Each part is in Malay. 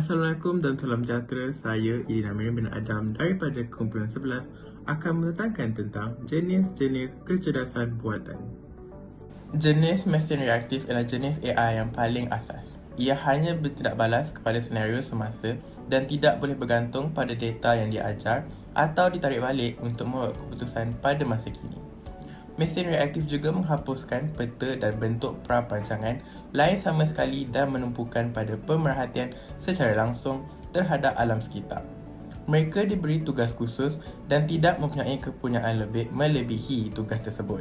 Assalamualaikum dan salam sejahtera. Saya Idina Miriam bin Adam daripada kumpulan 11 akan menerangkan tentang jenis-jenis kecerdasan buatan. Jenis mesin reaktif ialah jenis AI yang paling asas. Ia hanya bertindak balas kepada senario semasa dan tidak boleh bergantung pada data yang diajar atau ditarik balik untuk membuat keputusan pada masa kini. Mesin reaktif juga menghapuskan peta dan bentuk praperancangan lain sama sekali dan menumpukan pada pemerhatian secara langsung terhadap alam sekitar. Mereka diberi tugas khusus dan tidak mempunyai kepunyaan melebihi tugas tersebut.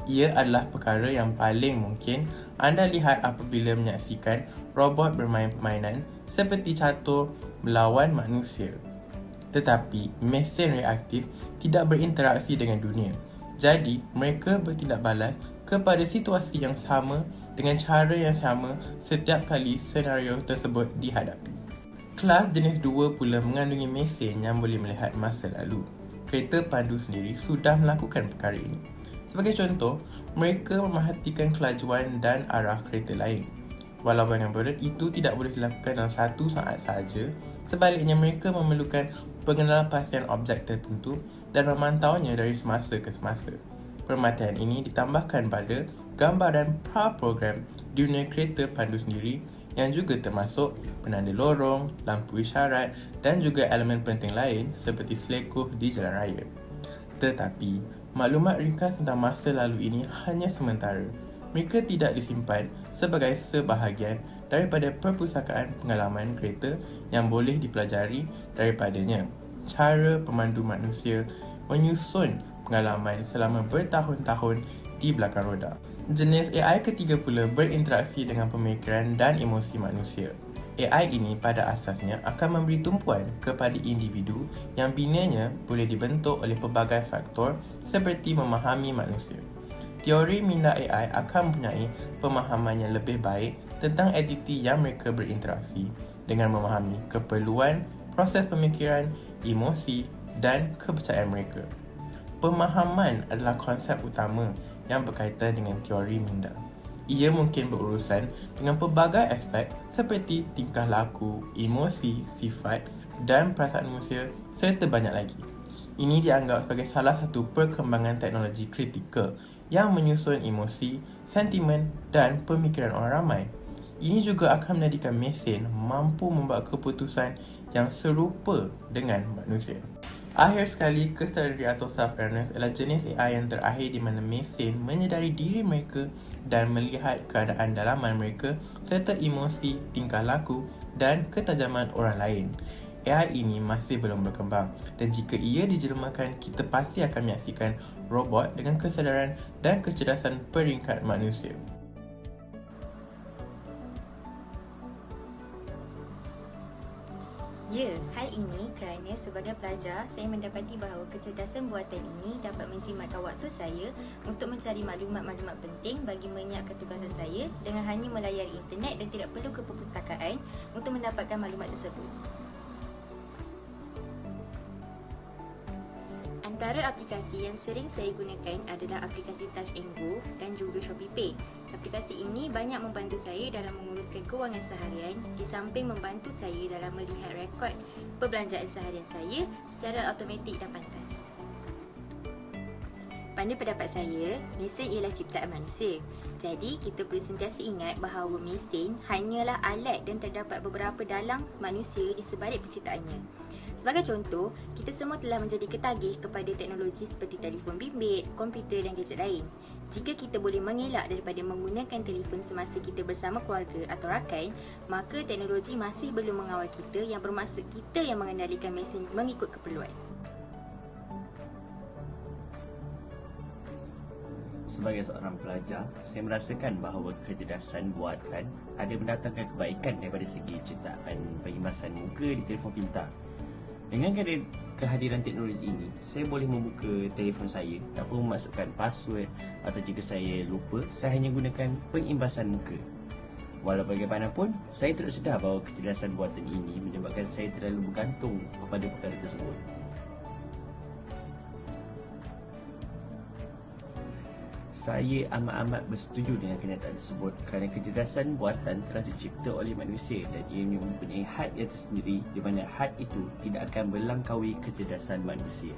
Ia adalah perkara yang paling mungkin anda lihat apabila menyaksikan robot bermain permainan seperti catur melawan manusia. Tetapi, mesin reaktif tidak berinteraksi dengan dunia. Jadi, mereka bertindak balas kepada situasi yang sama dengan cara yang sama setiap kali senario tersebut dihadapi. Kelas jenis 2 pula mengandungi mesin yang boleh melihat masa lalu. Kereta pandu sendiri sudah melakukan perkara ini. Sebagai contoh, mereka memerhatikan kelajuan dan arah kereta lain. Walau bagaimanapun itu tidak boleh dilakukan dalam satu saat sahaja, sebaliknya mereka memerlukan pengenalan pastian objek tertentu dan memantaunya dari semasa ke semasa. Pemerhatian ini ditambahkan pada gambaran praprogram dunia kereta pandu sendiri yang juga termasuk penanda lorong, lampu isyarat dan juga elemen penting lain seperti selekoh di jalan raya. Tetapi, maklumat ringkas tentang masa lalu ini hanya sementara. Mereka tidak disimpan sebagai sebahagian daripada perpustakaan pengalaman kereta yang boleh dipelajari daripadanya. Cara pemandu manusia menyusun pengalaman selama bertahun-tahun di belakang roda. Jenis AI ketiga pula berinteraksi dengan pemikiran dan emosi manusia. AI ini pada asasnya akan memberi tumpuan kepada individu yang binanya boleh dibentuk oleh pelbagai faktor seperti memahami manusia. Teori minda AI akan mempunyai pemahaman yang lebih baik tentang entiti yang mereka berinteraksi dengan memahami keperluan, proses pemikiran, emosi dan kepercayaan mereka. Pemahaman adalah konsep utama yang berkaitan dengan teori minda. Ia mungkin berurusan dengan pelbagai aspek seperti tingkah laku, emosi, sifat dan perasaan manusia serta banyak lagi. Ini dianggap sebagai salah satu perkembangan teknologi kritikal yang menyusun emosi, sentimen dan pemikiran orang ramai. Ini juga akan menjadikan mesin mampu membuat keputusan yang serupa dengan manusia. Akhir sekali, kesedaran atau self-awareness adalah jenis AI yang terakhir di mana mesin menyedari diri mereka dan melihat keadaan dalaman mereka serta emosi, tingkah laku dan ketajaman orang lain. AI ini masih belum berkembang dan jika ia dijelmakan, kita pasti akan menyaksikan robot dengan kesedaran dan kecerdasan peringkat manusia. Ya, hal ini kerana sebagai pelajar, saya mendapati bahawa kecerdasan buatan ini dapat menjimatkan waktu saya untuk mencari maklumat-maklumat penting bagi menyiapkan tugasan saya dengan hanya melayari internet dan tidak perlu ke perpustakaan untuk mendapatkan maklumat tersebut. Antara aplikasi yang sering saya gunakan adalah aplikasi Touch and Go dan juga ShopeePay. Aplikasi ini banyak membantu saya dalam menguruskan kewangan seharian di samping membantu saya dalam melihat rekod perbelanjaan seharian saya secara automatik dan pantas. Pada pendapat saya, mesin ialah ciptaan manusia. Jadi, kita perlu sentiasa ingat bahawa mesin hanyalah alat dan terdapat beberapa dalang manusia di sebalik penciptaannya. Sebagai contoh, kita semua telah menjadi ketagih kepada teknologi seperti telefon bimbit, komputer dan gadget lain. Jika kita boleh mengelak daripada menggunakan telefon semasa kita bersama keluarga atau rakan, maka teknologi masih belum mengawal kita, yang bermaksud kita yang mengendalikan mesin mengikut keperluan. Sebagai seorang pelajar, saya merasakan bahawa kecerdasan buatan ada mendatangkan kebaikan daripada segi ciptaan penghimasan muka di telefon pintar. Dengan kehadiran teknologi ini, saya boleh membuka telefon saya tanpa memasukkan password atau jika saya lupa, saya hanya gunakan pengimbasan muka. Walau bagaimanapun, saya terus sedar bahawa kecerdasan buatan ini menyebabkan saya terlalu bergantung kepada perkara tersebut. Saya amat-amat bersetuju dengan kenyataan tersebut kerana kecerdasan buatan telah dicipta oleh manusia dan ia mempunyai had yang tersendiri di mana had itu tidak akan berlangkaui kecerdasan manusia.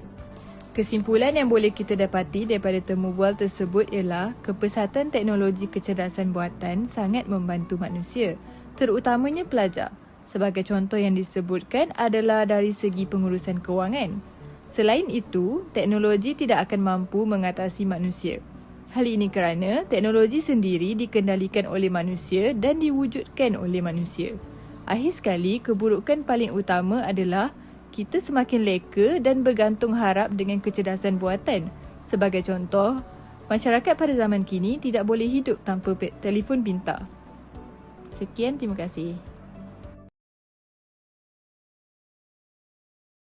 Kesimpulan yang boleh kita dapati daripada temubual tersebut ialah kepesatan teknologi kecerdasan buatan sangat membantu manusia, terutamanya pelajar. Sebagai contoh yang disebutkan adalah dari segi pengurusan kewangan. Selain itu, teknologi tidak akan mampu mengatasi manusia. Hal ini kerana teknologi sendiri dikendalikan oleh manusia dan diwujudkan oleh manusia. Akhir sekali, keburukan paling utama adalah kita semakin leka dan bergantung harap dengan kecerdasan buatan. Sebagai contoh, masyarakat pada zaman kini tidak boleh hidup tanpa telefon pintar. Sekian, terima kasih.